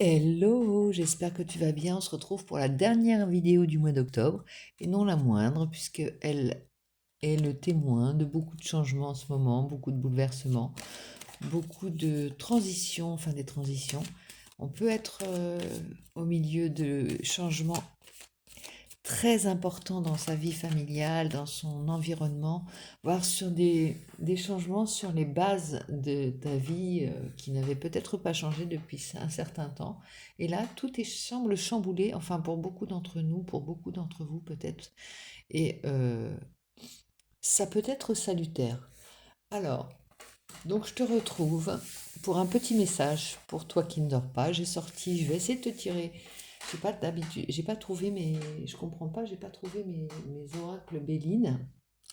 Hello, j'espère que tu vas bien. On se retrouve pour la dernière vidéo du mois d'octobre, et non la moindre, puisque elle est le témoin de beaucoup de changements en ce moment, beaucoup de bouleversements, beaucoup de transitions, enfin des transitions. On peut être au milieu de changements très important dans sa vie familiale, dans son environnement, voire sur des changements sur les bases de ta vie qui n'avaient peut-être pas changé depuis un certain temps. Et là, tout est, semble chamboulé, enfin pour beaucoup d'entre nous, pour beaucoup d'entre vous peut-être. Et ça peut être salutaire. Alors, donc je te retrouve pour un petit message pour toi qui ne dors pas. J'ai sorti, je vais essayer de te tirer. J'ai pas d'habitude, j'ai pas trouvé mes, je comprends pas, j'ai pas trouvé mes oracles Béline.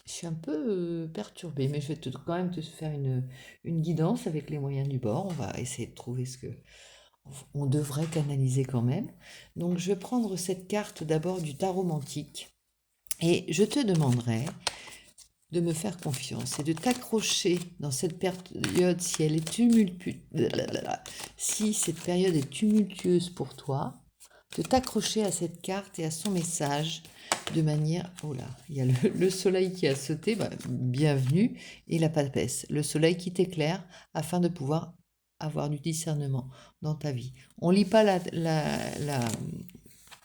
Je suis un peu perturbée, mais je vais quand même te faire une guidance avec les moyens du bord. On va essayer de trouver ce que on devrait canaliser quand même. Donc je vais prendre cette carte d'abord du tarot romantique et je te demanderai de me faire confiance et de t'accrocher dans cette période si elle est si cette période est tumultueuse pour toi, de t'accrocher à cette carte et à son message de manière... Oh là, il y a le soleil qui a sauté, bah, bienvenue, et la papesse, le soleil qui t'éclaire afin de pouvoir avoir du discernement dans ta vie. On lit pas la,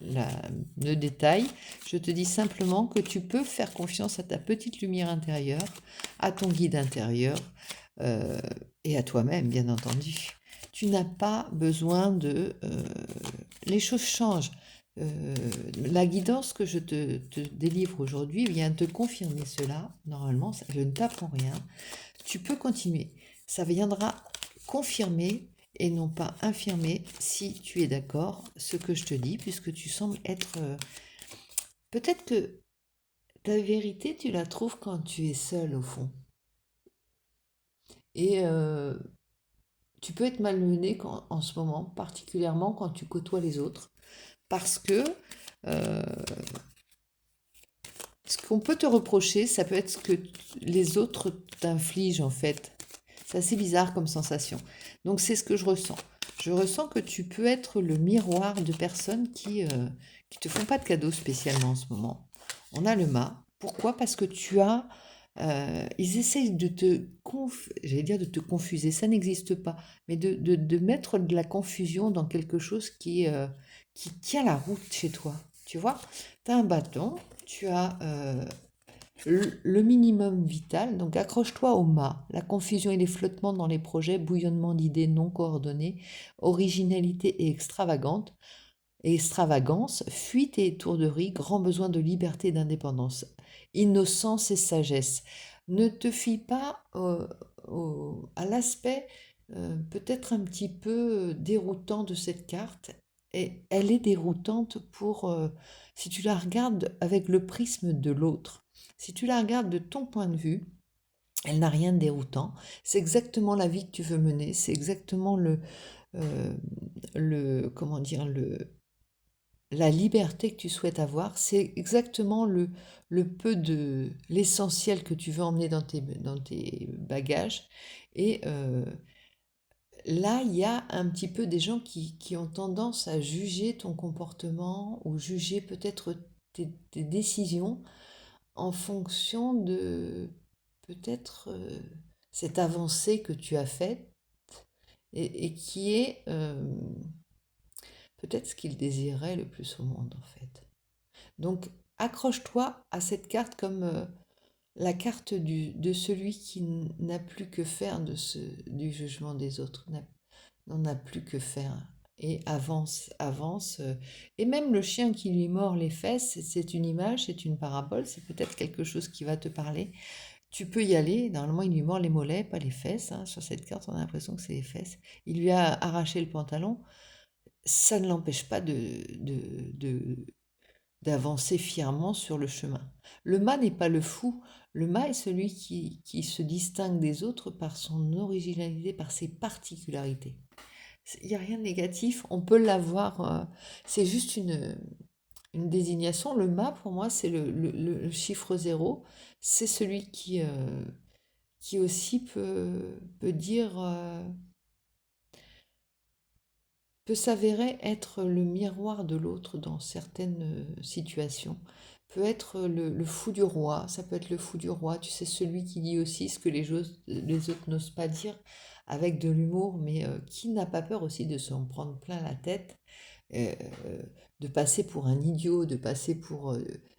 le détail. Je te dis simplement que tu peux faire confiance à ta petite lumière intérieure, à ton guide intérieur euh, et à toi-même, bien entendu. Tu n'as pas besoin de... les choses changent. La guidance que je te délivre aujourd'hui vient te confirmer cela. Normalement, je ne t'apprends rien. Tu peux continuer. Ça viendra confirmer et non pas infirmer si tu es d'accord ce que je te dis, puisque tu sembles être... peut-être que ta vérité, tu la trouves quand tu es seul au fond. Et tu peux être malmené en ce moment, particulièrement quand tu côtoies les autres, parce que euh, ce qu'on peut te reprocher, ça peut être ce que les autres t'infligent en fait. C'est assez bizarre comme sensation. Donc c'est ce que je ressens. Je ressens que tu peux être le miroir de personnes qui te font pas de cadeaux spécialement en ce moment. On a le mât. Pourquoi? Parce que tu as... ils essayent de j'allais dire de te confuser, ça n'existe pas, mais de mettre de la confusion dans quelque chose qui tient la route chez toi. Tu vois? Tu as un bâton, tu as le minimum vital, donc accroche-toi au mât. La confusion et les flottements dans les projets, bouillonnement d'idées non coordonnées, originalité et extravagance, fuite et étourderie, grand besoin de liberté et d'indépendance, innocence et sagesse. Ne te fie pas à l'aspect peut-être un petit peu déroutant de cette carte. Et elle est déroutante si tu la regardes avec le prisme de l'autre. Si tu la regardes de ton point de vue, elle n'a rien de déroutant. C'est exactement la vie que tu veux mener. C'est exactement euh, comment dire, la liberté que tu souhaites avoir. C'est exactement le peu de l'essentiel que tu veux emmener dans tes bagages. Et là, il y a un petit peu des gens qui ont tendance à juger ton comportement ou juger peut-être tes décisions en fonction de peut-être cette avancée que tu as faite et qui est peut-être ce qu'ils désiraient le plus au monde en fait. Donc accroche-toi à cette carte comme la carte de celui qui n'a plus que faire du jugement des autres, n'en a plus que faire. Et avance, avance. Et même le chien qui lui mord les fesses, c'est une image, c'est une parabole, c'est peut-être quelque chose qui va te parler. Tu peux y aller. Normalement, il lui mord les mollets, pas les fesses, hein. Sur cette carte, on a l'impression que c'est les fesses. Il lui a arraché le pantalon. Ça ne l'empêche pas d'avancer fièrement sur le chemin. Le mât n'est pas le fou. Le mât est celui qui se distingue des autres par son originalité, par ses particularités. Il n'y a rien de négatif, on peut l'avoir. C'est juste une désignation. Le mât, pour moi, c'est le chiffre zéro. C'est celui qui aussi peut dire peut s'avérer être le miroir de l'autre dans certaines situations, peut être le fou du roi, ça peut être le fou du roi, tu sais, celui qui dit aussi ce que les autres n'osent pas dire avec de l'humour, mais qui n'a pas peur aussi de s'en prendre plein la tête, euh, de passer pour un idiot, de passer pour...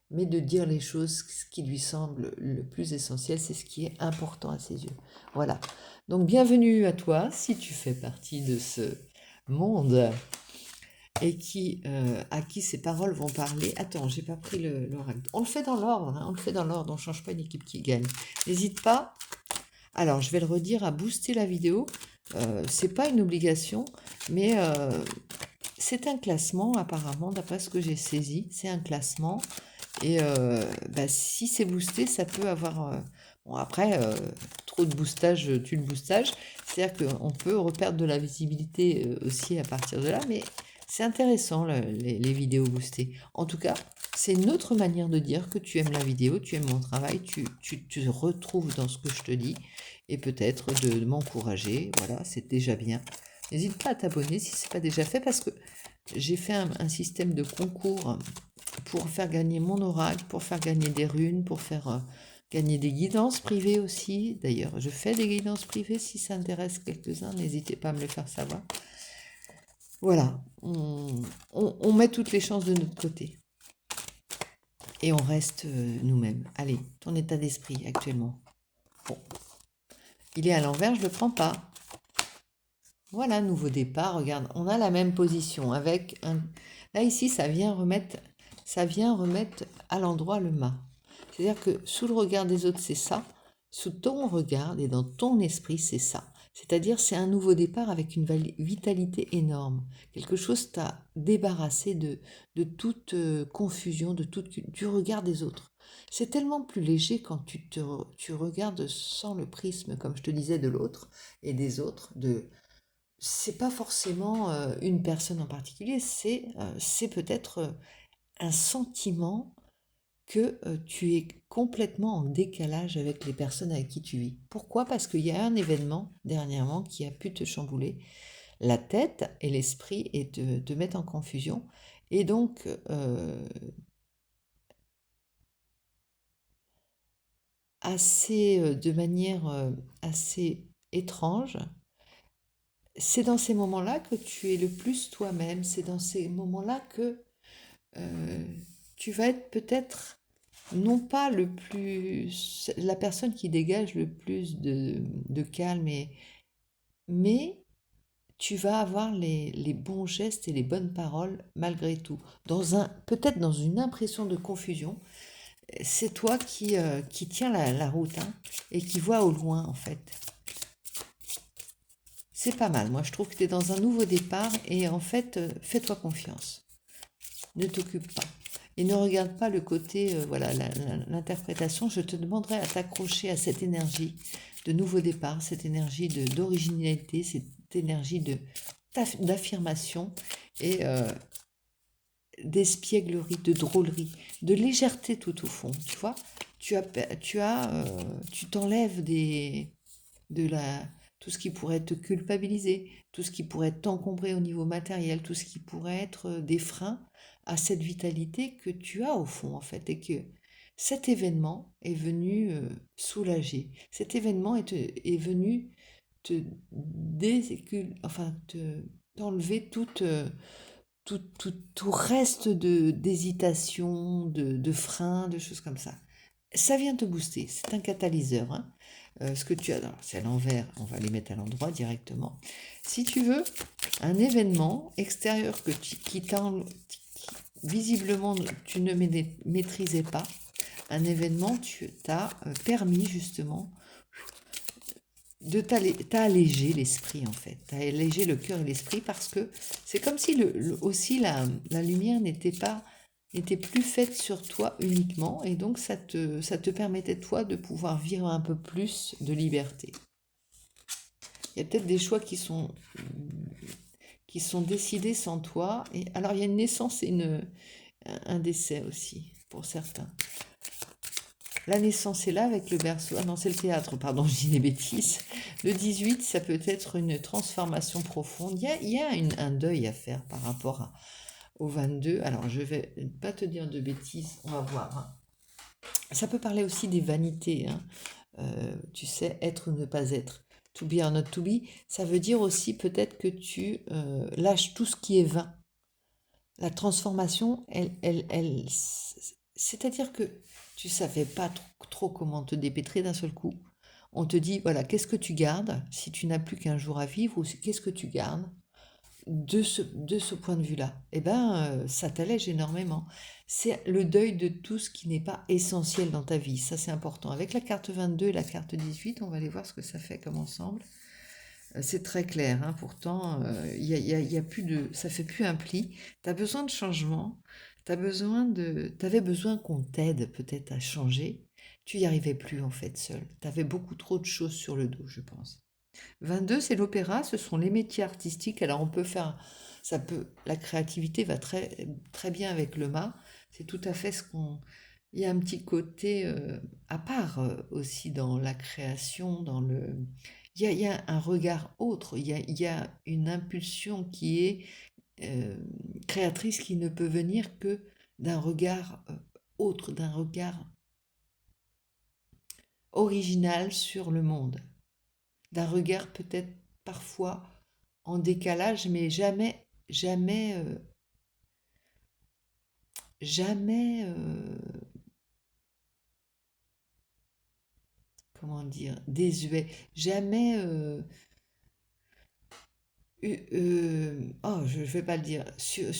mais de dire les choses, ce qui lui semble le plus essentiel, c'est ce qui est important à ses yeux. Voilà. Donc bienvenue à toi, si tu fais partie de ce monde et à qui ces paroles vont parler. Attends, j'ai pas pris l'oracle. On le fait dans l'ordre, hein, on le fait dans l'ordre, on change pas une équipe qui gagne. N'hésite pas. Alors, je vais le redire, à booster la vidéo. C'est pas une obligation, mais c'est un classement apparemment, d'après ce que j'ai saisi. C'est un classement. Et si c'est boosté, ça peut avoir... bon, après, trop de boostage tue le boostage. C'est-à-dire qu'on peut reperdre de la visibilité aussi à partir de là, mais c'est intéressant les vidéos boostées. En tout cas, c'est une autre manière de dire que tu aimes la vidéo, tu aimes mon travail, tu te retrouves dans ce que je te dis, et peut-être de m'encourager. Voilà, c'est déjà bien. N'hésite pas à t'abonner si ce n'est pas déjà fait, parce que j'ai fait un système de concours pour faire gagner mon oracle, pour faire gagner des runes, pour faire gagner des guidances privées aussi. D'ailleurs, je fais des guidances privées, si ça intéresse quelques-uns, n'hésitez pas à me le faire savoir. Voilà, on met toutes les chances de notre côté. Et on reste nous-mêmes. Allez, ton état d'esprit actuellement. Bon, il est à l'envers, je ne le prends pas. Voilà, nouveau départ, regarde, on a la même position avec un... Là, ici, ça vient remettre à l'endroit le mât. C'est-à-dire que sous le regard des autres, c'est ça. Sous ton regard et dans ton esprit, c'est ça. C'est-à-dire, c'est un nouveau départ avec une vitalité énorme. Quelque chose t'a débarrassé de toute confusion, du regard des autres. C'est tellement plus léger quand tu regardes sans le prisme, comme je te disais, de l'autre et des autres, c'est pas forcément une personne en particulier, c'est peut-être un sentiment que tu es complètement en décalage avec les personnes avec qui tu vis. Pourquoi? Parce qu'il y a un événement dernièrement qui a pu te chambouler la tête et l'esprit et te mettre en confusion. Et donc, de manière assez étrange, c'est dans ces moments-là que tu es le plus toi-même, c'est dans ces moments-là que tu vas être peut-être non pas la personne qui dégage le plus de calme, mais tu vas avoir les bons gestes et les bonnes paroles malgré tout. Peut-être dans une impression de confusion, c'est toi qui tiens la route, hein, et qui voit au loin en fait. C'est pas mal, moi je trouve que tu es dans un nouveau départ et en fait, fais-toi confiance. Ne t'occupe pas. Et ne regarde pas le côté, voilà, l'interprétation. Je te demanderai à t'accrocher à cette énergie de nouveau départ, cette énergie d'originalité, cette énergie d'affirmation et d'espièglerie, de drôlerie, de légèreté tout au fond. Tu vois, tu t'enlèves tout ce qui pourrait te culpabiliser, tout ce qui pourrait t'encombrer au niveau matériel, tout ce qui pourrait être des freins à cette vitalité que tu as au fond en fait, et que cet événement est venu soulager. Cet événement est venu te t'enlever tout reste d'hésitation, de frein, de choses comme ça. Ça vient te booster, c'est un catalyseur, hein. Ce que tu as, c'est à l'envers, on va les mettre à l'endroit directement. Si tu veux, un événement extérieur visiblement tu ne maîtrisais pas, un événement t'a permis justement t'as allégé l'esprit en fait, t'as allégé le cœur et l'esprit parce que c'est comme si aussi la lumière n'était plus faite sur toi uniquement et donc ça te permettait toi de pouvoir vivre un peu plus de liberté. Il y a peut-être des choix qui sont décidés sans toi. Et alors il y a une naissance et un décès aussi pour certains. La naissance est là avec le berceau. Ah non, c'est le théâtre, pardon, je dis des bêtises. Le 18, ça peut être une transformation profonde. Il y a un deuil à faire par rapport au 22. Alors, je vais pas te dire de bêtises, on va voir, hein. Ça peut parler aussi des vanités, hein. Tu sais, être ou ne pas être. To be or not to be, ça veut dire aussi peut-être que tu lâches tout ce qui est vain. La transformation, c'est-à-dire que tu savais pas trop comment te dépêtrer d'un seul coup. On te dit, voilà, qu'est-ce que tu gardes si tu n'as plus qu'un jour à vivre, ou qu'est-ce que tu gardes de ce point de vue-là? Eh bien, ça t'allège énormément. C'est le deuil de tout ce qui n'est pas essentiel dans ta vie. Ça, c'est important. Avec la carte 22 et la carte 18, on va aller voir ce que ça fait comme ensemble. C'est très clair, hein, pourtant, y a plus de, ça fait plus un pli. Tu as besoin de changement, t'avais besoin qu'on t'aide peut-être à changer. Tu y arrivais plus en fait seul. Tu avais beaucoup trop de choses sur le dos, je pense. 22, c'est l'opéra, ce sont les métiers artistiques. Alors on peut faire, la créativité va très, très bien avec le mât. C'est tout à fait ce qu'on, il y a un petit côté à part aussi dans la création, il y a un regard autre, il y a une impulsion qui est créatrice qui ne peut venir que d'un regard autre, d'un regard original sur le monde, d'un regard peut-être parfois en décalage, mais jamais, jamais, jamais, comment dire, désuet, jamais, oh, je ne vais pas le dire, tu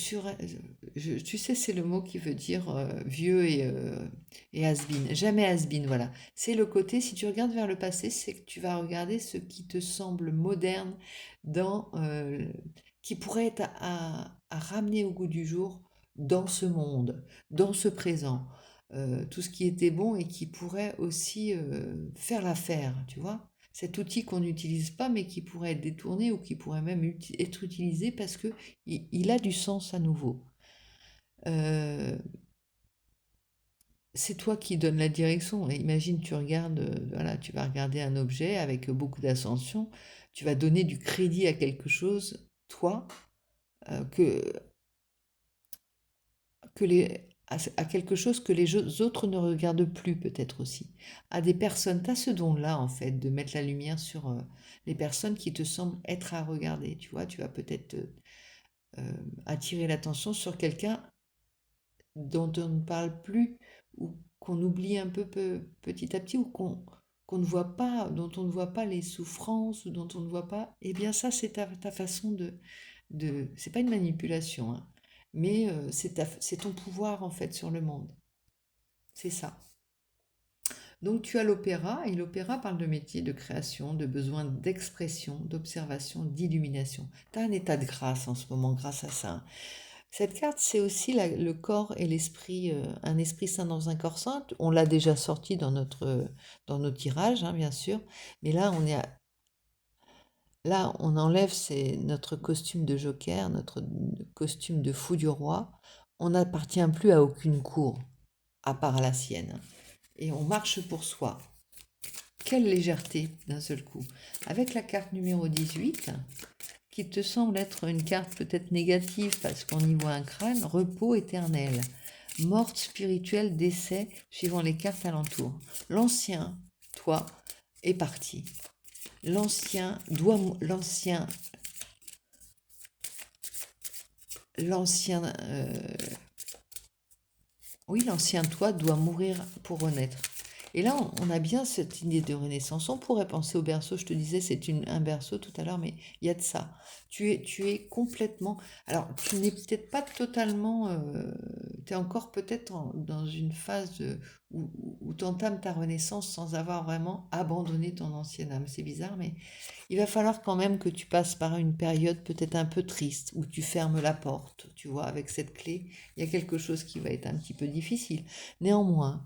sais, c'est le mot qui veut dire vieux et has-been, jamais has-been, voilà. C'est le côté, si tu regardes vers le passé, c'est que tu vas regarder ce qui te semble moderne, qui pourrait être à ramener au goût du jour dans ce monde, dans ce présent. Tout ce qui était bon et qui pourrait aussi faire l'affaire, tu vois. Cet outil qu'on n'utilise pas mais qui pourrait être détourné ou qui pourrait même être utilisé parce que il a du sens à nouveau. Euh, c'est toi qui donnes la direction. Et imagine, tu regardes, voilà, tu vas regarder un objet avec beaucoup d'ascension, tu vas donner du crédit à quelque chose, toi, que à quelque chose que les autres ne regardent plus peut-être aussi. À des personnes, tu as ce don-là en fait, de mettre la lumière sur les personnes qui te semblent être à regarder. Tu vois, tu vas peut-être attirer l'attention sur quelqu'un dont on ne parle plus ou qu'on oublie un peu petit à petit ou qu'on ne voit pas, dont on ne voit pas les souffrances ou dont on ne voit pas. Eh bien ça, c'est ta façon c'est pas une manipulation, hein, mais c'est ton pouvoir en fait sur le monde. C'est ça. Donc tu as l'opéra, et l'opéra parle de métier, de création, de besoin d'expression, d'observation, d'illumination. Tu as un état de grâce en ce moment grâce à ça. Cette carte, c'est aussi le corps et l'esprit, un esprit saint dans un corps saint. On l'a déjà sorti dans nos tirages, hein, bien sûr, mais là, on enlève notre costume de joker, notre costume de fou du roi. On n'appartient plus à aucune cour, à part la sienne. Et on marche pour soi. Quelle légèreté d'un seul coup. Avec la carte numéro 18, qui te semble être une carte peut-être négative parce qu'on y voit un crâne, repos éternel, morte spirituelle, décès, suivant les cartes alentour. L'ancien, toi, est parti. L'ancien l'ancien toi doit mourir pour renaître. Et là, on a bien cette idée de renaissance. On pourrait penser au berceau, je te disais, c'est un berceau tout à l'heure, mais il y a de ça. Tu es complètement... Alors, tu n'es peut-être pas totalement... tu es encore peut-être dans une phase où tu entames ta renaissance sans avoir vraiment abandonné ton ancienne âme. C'est bizarre, mais il va falloir quand même que tu passes par une période peut-être un peu triste, où tu fermes la porte, tu vois, avec cette clé. Il y a quelque chose qui va être un petit peu difficile. Néanmoins,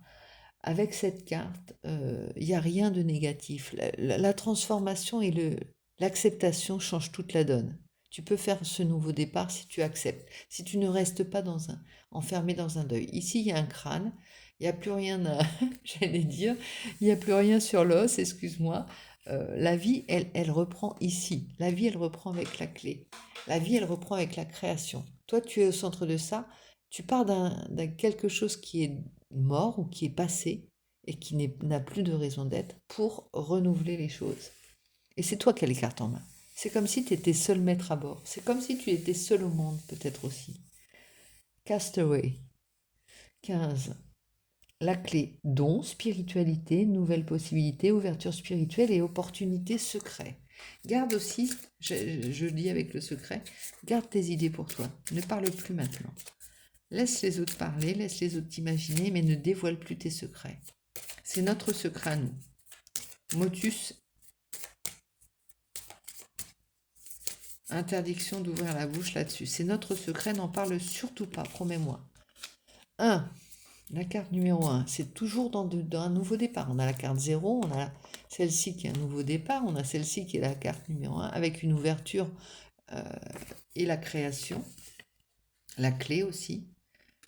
avec cette carte, il n'y a rien de négatif. La transformation et l'acceptation changent toute la donne. Tu peux faire ce nouveau départ si tu acceptes, si tu ne restes pas enfermé dans un deuil. Ici, il y a un crâne, Il n'y a plus rien à, j'allais dire, il n'y a plus rien sur l'os, excuse-moi. La vie, elle reprend ici. La vie, elle reprend avec la clé. La vie, elle reprend avec la création. Toi, tu es au centre de ça. Tu pars d'un quelque chose qui est mort ou qui est passé et qui n'a plus de raison d'être pour renouveler les choses. Et c'est toi qui as les cartes en main. C'est comme si tu étais seul maître à bord. C'est comme si tu étais seul au monde, peut-être aussi. Castaway. 15. La clé, don, spiritualité, nouvelles possibilités, ouverture spirituelle et opportunités secrets. Garde aussi, je dis avec le secret, garde tes idées pour toi. Ne parle plus maintenant. Laisse les autres parler, laisse les autres t'imaginer, mais ne dévoile plus tes secrets. C'est notre secret à nous. Motus, interdiction d'ouvrir la bouche là-dessus. C'est notre secret, n'en parle surtout pas, promets-moi. 1. La carte numéro 1, c'est toujours dans un nouveau départ. On a la carte 0, on a celle-ci qui est un nouveau départ, on a celle-ci qui est la carte numéro 1, avec une ouverture et la création, la clé aussi.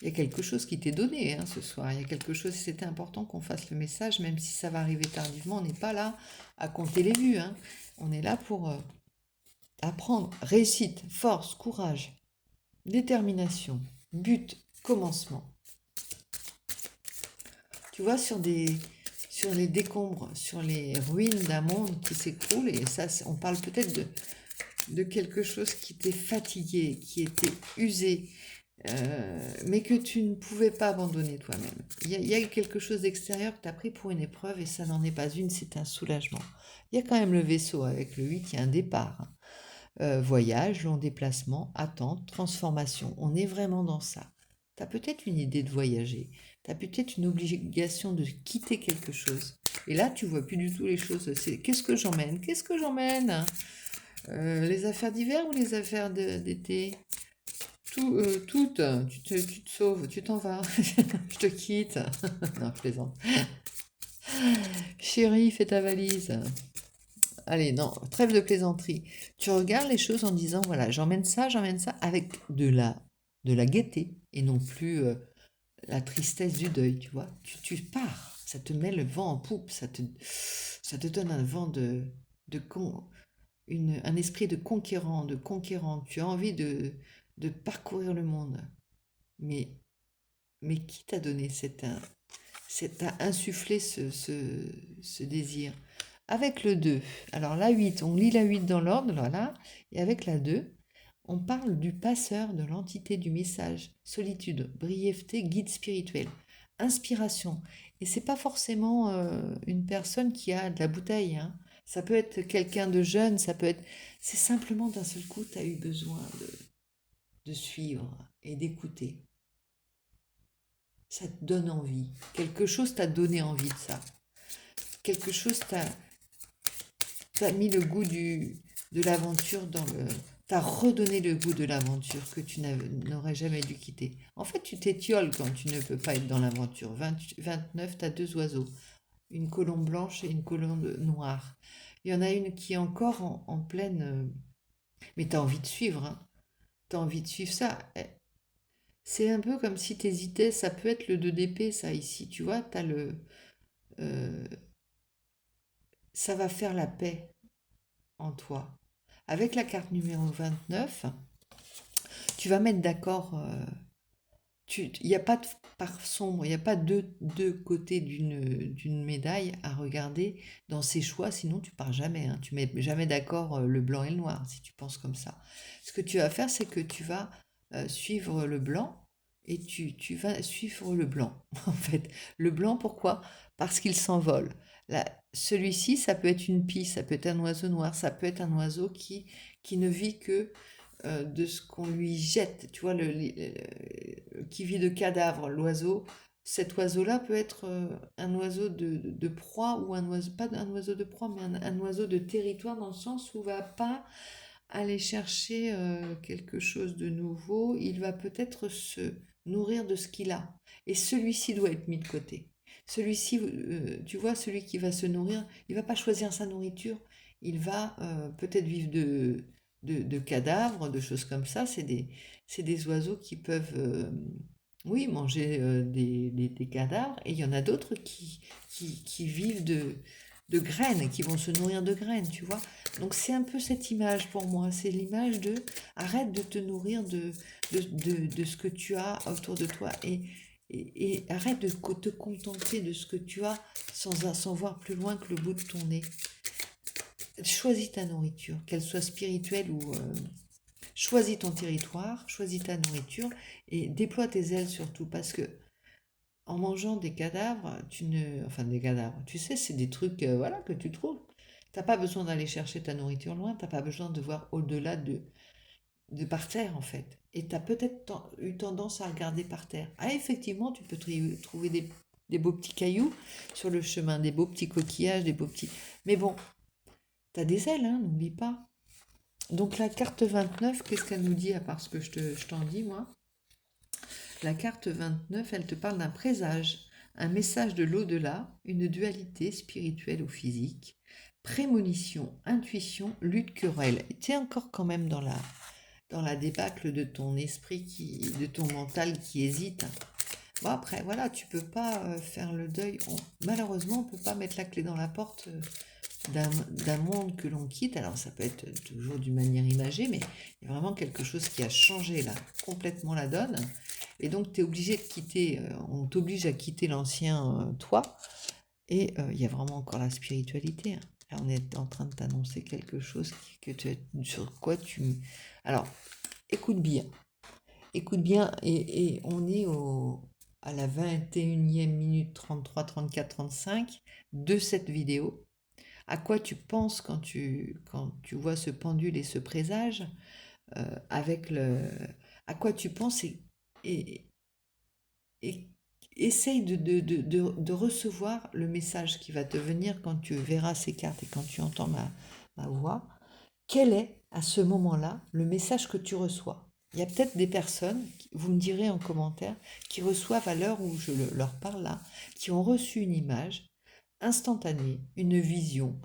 Il y a quelque chose qui t'est donné ce soir, il y a quelque chose, c'était important qu'on fasse le message, même si ça va arriver tardivement, on n'est pas là à compter les vues, on est là pour apprendre. Réussite, force, courage, détermination, but, commencement. Tu vois, sur les décombres, sur les ruines d'un monde qui s'écroule, et ça, on parle peut-être de quelque chose qui était fatigué, qui était usé, mais que tu ne pouvais pas abandonner toi-même. Il y a quelque chose d'extérieur que tu as pris pour une épreuve, et ça n'en est pas une, c'est un soulagement. Il y a quand même le vaisseau avec le 8, il y a un départ. Voyage, long déplacement, attente, transformation. On est vraiment dans ça. Tu as peut-être une idée de voyager. Tu as peut-être une obligation de quitter quelque chose. Et là, tu vois plus du tout les choses. C'est qu'est-ce que j'emmène? Qu'est-ce que j'emmène? Les affaires d'hiver ou les affaires d'été? Toutes. Tu te sauves, tu t'en vas. Je te quitte. Non, je plaisante. Chérie, fais ta valise. Allez, non, trêve de plaisanterie. Tu regardes les choses en disant, voilà, j'emmène ça avec de la gaieté et non plus la tristesse du deuil, tu vois. Tu pars, ça te met le vent en poupe, ça te donne un vent de con, un esprit de conquérant, de conquérante. Tu as envie de parcourir le monde. Mais, mais qui t'a donné t'a insufflé ce désir? Avec le 2, alors la 8, on lit la 8 dans l'ordre, voilà, et avec la 2, on parle du passeur, de l'entité du message, solitude, brièveté, guide spirituel, inspiration. Et c'est pas forcément une personne qui a de la bouteille, Ça peut être quelqu'un de jeune, ça peut être... C'est simplement d'un seul coup, tu as eu besoin de suivre et d'écouter. Ça te donne envie. Quelque chose t'a donné envie de ça. Quelque chose t'as mis le goût de l'aventure dans le... T'as redonné le goût de l'aventure que tu n'aurais jamais dû quitter. En fait, tu t'étioles quand tu ne peux pas être dans l'aventure. 29, t'as deux oiseaux. Une colombe blanche et une colombe noire. Il y en a une qui est encore en pleine... Mais t'as envie de suivre, T'as envie de suivre ça. C'est un peu comme si t'hésitais. Ça peut être le 2 d'épée, ça, ici. Tu vois, t'as le... euh, ça va faire la paix en toi. Avec la carte numéro 29, tu vas mettre d'accord. Il n'y a pas de part sombre, il n'y a pas deux côtés d'une médaille à regarder dans ces choix, sinon tu pars jamais. Tu mets jamais d'accord le blanc et le noir si tu penses comme ça. Ce que tu vas faire, c'est que tu vas suivre le blanc et tu vas suivre le blanc. En fait, le blanc, pourquoi? Parce qu'il s'envole. Là, celui-ci, ça peut être une pie, ça peut être un oiseau noir, ça peut être un oiseau qui ne vit que de ce qu'on lui jette, tu vois, qui vit de cadavres, l'oiseau. Cet oiseau-là peut être un oiseau de proie ou un oiseau, pas un oiseau de proie, mais un oiseau de territoire dans le sens où il va pas aller chercher quelque chose de nouveau, il va peut-être se nourrir de ce qu'il a. Et celui-ci doit être mis de côté. Celui-ci, tu vois, celui qui va se nourrir, il va pas choisir sa nourriture, il va peut-être vivre de cadavres, de choses comme ça. C'est des oiseaux qui peuvent Oui, manger des cadavres, et il y en a d'autres qui vivent de graines, qui vont se nourrir de graines, tu vois. Donc c'est un peu cette image pour moi, c'est l'image de arrête de te nourrir de ce que tu as autour de toi et arrête de te contenter de ce que tu as sans voir plus loin que le bout de ton nez. Choisis ta nourriture, qu'elle soit spirituelle ou... choisis ton territoire, choisis ta nourriture et déploie tes ailes surtout parce que en mangeant des cadavres, enfin des cadavres, tu sais, c'est des trucs voilà, que tu trouves. T'as pas besoin d'aller chercher ta nourriture loin, t'as pas besoin de voir au-delà de par terre en fait. Et t'as peut-être eu tendance à regarder par terre. Ah effectivement, tu peux trouver des beaux petits cailloux sur le chemin, des beaux petits coquillages, des beaux petits... Mais bon, t'as des ailes, hein, n'oublie pas. Donc la carte 29, qu'est-ce qu'elle nous dit à part ce que je t'en dis moi? La carte 29, elle te parle d'un présage, un message de l'au-delà, une dualité spirituelle ou physique, prémonition, intuition, lutte querelle. Tu es encore quand même dans la débâcle de ton esprit, de ton mental qui hésite. Bon après, voilà, tu peux pas faire le deuil. Malheureusement, on peut pas mettre la clé dans la porte d'un monde que l'on quitte. Alors ça peut être toujours d'une manière imagée, mais il y a vraiment quelque chose qui a changé là, complètement la donne. Et donc tu es obligé de quitter, on t'oblige à quitter l'ancien toi. Et il y a vraiment encore la spiritualité, hein. Là, on est en train de t'annoncer quelque chose sur quoi tu... Alors, écoute bien. Écoute bien, et on est à la 21e minute 33, 34, 35 de cette vidéo. À quoi tu penses quand tu vois ce pendule et ce présage avec le... À quoi tu penses et, et essaye de recevoir le message qui va te venir quand tu verras ces cartes et quand tu entends ma voix. Quel est, à ce moment-là, le message que tu reçois? Il y a peut-être des personnes, vous me direz en commentaire, qui reçoivent à l'heure où leur parle là, qui ont reçu une image instantanée, une vision,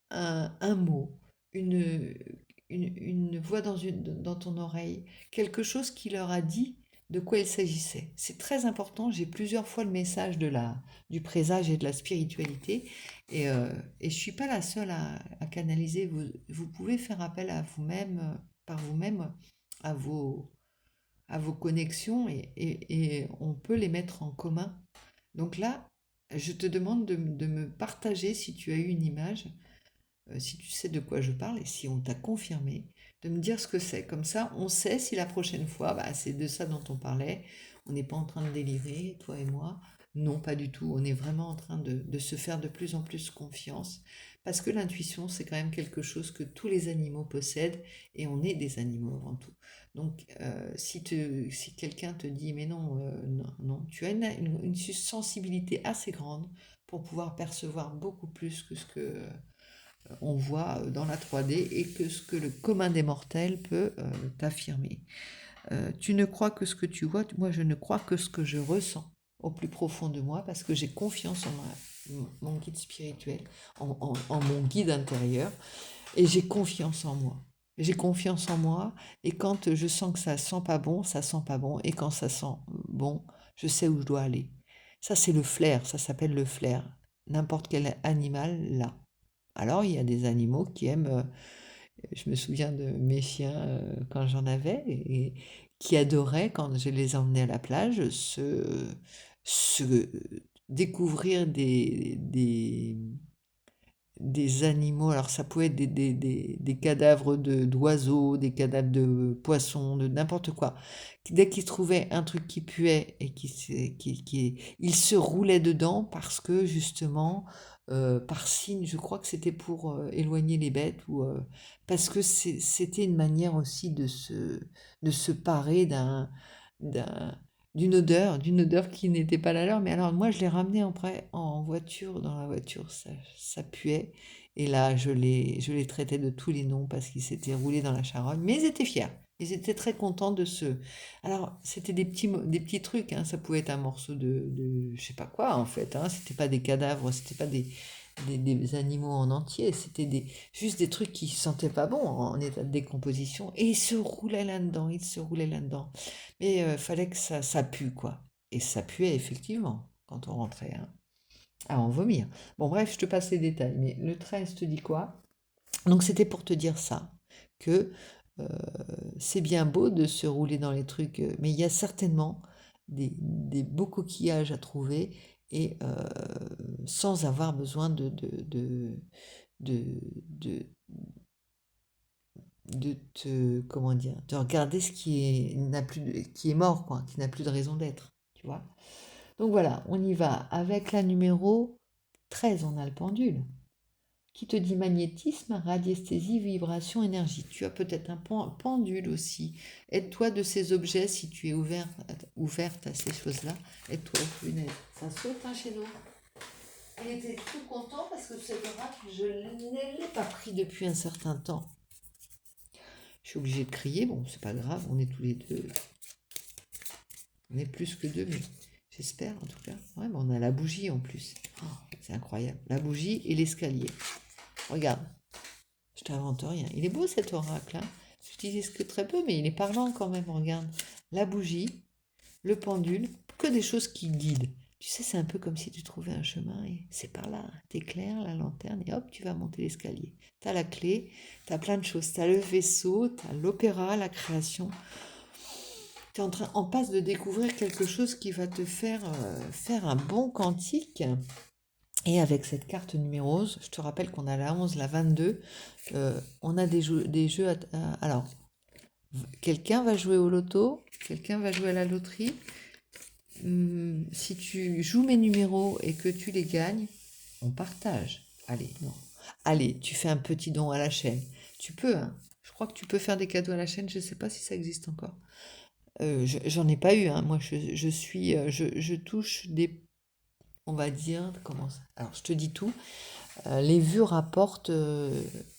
un mot, une, une voix dans ton oreille, quelque chose qui leur a dit de quoi il s'agissait. C'est très important, j'ai plusieurs fois le message du présage et de la spiritualité, et je ne suis pas la seule à canaliser. Vous pouvez faire appel à vous-même, par vous-même, à à vos connexions, et on peut les mettre en commun. Donc là, je te demande de me partager si tu as eu une image, si tu sais de quoi je parle et si on t'a confirmé, de me dire ce que c'est. Comme ça, on sait si la prochaine fois, bah, c'est de ça dont on parlait. On n'est pas en train de délirer, toi et moi. Non, pas du tout. On est vraiment en train de se faire de plus en plus confiance. Parce que l'intuition, c'est quand même quelque chose que tous les animaux possèdent et on est des animaux avant tout. Donc, si quelqu'un te dit, mais non, non, non, tu as une sensibilité assez grande pour pouvoir percevoir beaucoup plus que ce que on voit dans la 3D et que ce que le commun des mortels peut t'affirmer. Tu ne crois que ce que tu vois, moi je ne crois que ce que je ressens au plus profond de moi parce que j'ai confiance en mon guide spirituel, en mon guide intérieur et j'ai confiance en moi. J'ai confiance en moi et quand je sens que ça sent pas bon, ça sent pas bon et quand ça sent bon, je sais où je dois aller. Ça c'est le flair, ça s'appelle le flair. N'importe quel animal là. Alors, il y a des animaux qui aiment, je me souviens de mes chiens quand j'en avais, et qui adoraient, quand je les emmenais à la plage, se découvrir des animaux. Alors, ça pouvait être des cadavres d'oiseaux, des cadavres de poissons, de n'importe quoi. Dès qu'ils trouvaient un truc qui puait et ils se roulaient dedans parce que justement, par signe, je crois que c'était pour éloigner les bêtes ou parce que c'était une manière aussi de se parer d'un, d'une odeur qui n'était pas la leur. Mais alors moi, je l'ai ramené en voiture, dans la voiture, ça puait. Et là, je les traitais de tous les noms parce qu'ils s'étaient roulés dans la charogne. Mais ils étaient fiers. Ils étaient très contents de ce... Alors, c'était des petits trucs, hein. Ça pouvait être un morceau je sais pas quoi, en fait, hein. C'était pas des cadavres, c'était pas des animaux en entier. C'était juste des trucs qui sentaient pas bon, en état de décomposition. Et ils se roulaient là-dedans, ils se roulaient là-dedans. Mais fallait que ça pue, quoi. Et ça puait effectivement quand on rentrait, hein, à en vomir. Bon, bref, je te passe les détails, mais le 13 te dit quoi? Donc, c'était pour te dire ça, que euh, c'est bien beau de se rouler dans les trucs, mais il y a certainement des beaux coquillages à trouver et sans avoir besoin de, de, de te, comment dire, de regarder ce qui est mort, quoi, qui n'a plus de raison d'être, tu vois. Donc voilà, on y va avec la numéro 13, on a le pendule, qui te dit magnétisme, radiesthésie, vibration, énergie. Tu as peut-être un pendule aussi. Aide-toi de ces objets si tu es ouverte à ces choses-là. Aide-toi, punaise. Ça saute, hein, chez nous. Il était tout content parce que cet oracle, je ne l'ai pas pris depuis un certain temps. Je suis obligée de crier, bon, c'est pas grave, on est tous les deux. On est plus que deux, mais j'espère en tout cas. Ouais, mais on a la bougie en plus. Oh, c'est incroyable. La bougie et l'escalier. Regarde, je t'invente rien. Il est beau cet oracle, hein. J'utilise que très peu, mais il est parlant quand même. Regarde, la bougie, le pendule, que des choses qui guident. Tu sais, c'est un peu comme si tu trouvais un chemin et c'est par là. T'éclaires la lanterne et hop, tu vas monter l'escalier. T'as la clé, t'as plein de choses. T'as le vaisseau, t'as l'opéra, la création. Tu es en passe de découvrir quelque chose qui va te faire un bon quantique. Et avec cette carte numéro 11, je te rappelle qu'on a la 11, la 22, on a des jeux alors, quelqu'un va jouer au loto, quelqu'un va jouer à la loterie. Si tu joues mes numéros et que tu les gagnes, on partage. Allez, non. Allez, tu fais un petit don à la chaîne. Tu peux, hein. Je crois que tu peux faire des cadeaux à la chaîne, je ne sais pas si ça existe encore. J'en ai pas eu, hein. Moi, je touche des, on va dire, comment ça? Alors, je te dis tout. Les vues rapportent,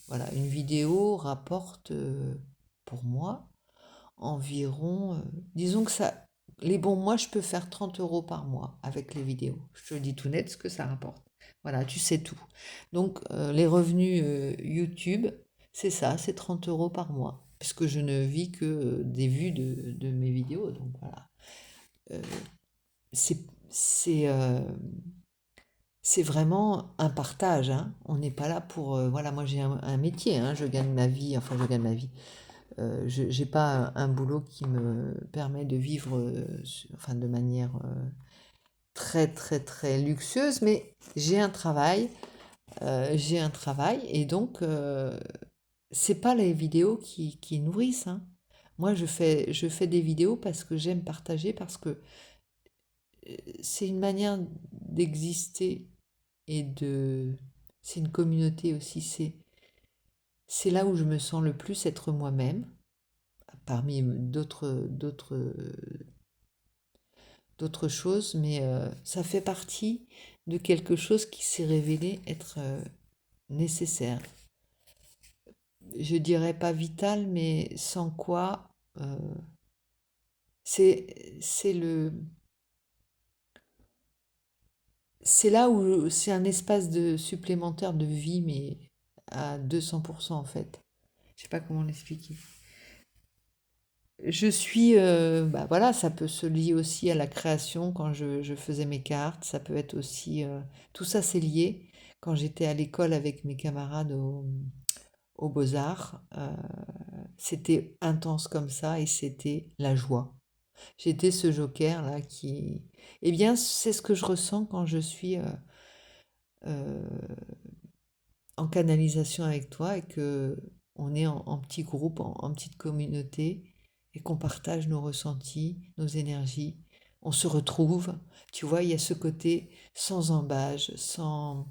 voilà, une vidéo rapporte pour moi environ, disons que ça, les bons mois, je peux faire 30 euros par mois avec les vidéos. Je te le dis tout net ce que ça rapporte. Voilà, tu sais tout. Donc, les revenus YouTube, c'est ça, c'est 30 euros par mois, puisque je ne vis que des vues de mes vidéos. Donc, voilà. Euh, c'est, c'est, euh, c'est vraiment un partage, hein. On n'est pas là pour... voilà, moi j'ai un métier, hein, je gagne ma vie, enfin je gagne ma vie. Je n'ai pas un boulot qui me permet de vivre enfin, de manière très très très luxueuse, mais j'ai un travail et donc c'est pas les vidéos qui nourrissent, hein. Moi je fais des vidéos parce que j'aime partager, parce que c'est une manière d'exister et de... C'est une communauté aussi, c'est là où je me sens le plus être moi-même, parmi d'autres choses, mais ça fait partie de quelque chose qui s'est révélé être nécessaire. Je dirais pas vital, mais sans quoi euh, c'est c'est là où c'est un espace de supplémentaire de vie, mais à 200% en fait. Je sais pas comment l'expliquer. Je suis, bah voilà, ça peut se lier aussi à la création quand je faisais mes cartes, ça peut être aussi, tout ça c'est lié. Quand j'étais à l'école avec mes camarades aux Beaux-Arts, c'était intense comme ça et c'était la joie. J'étais ce joker-là qui... Eh bien, c'est ce que je ressens quand je suis euh, en canalisation avec toi et que on est en petit groupe, en petite communauté et qu'on partage nos ressentis, nos énergies. On se retrouve, tu vois, il y a ce côté sans embâge, sans...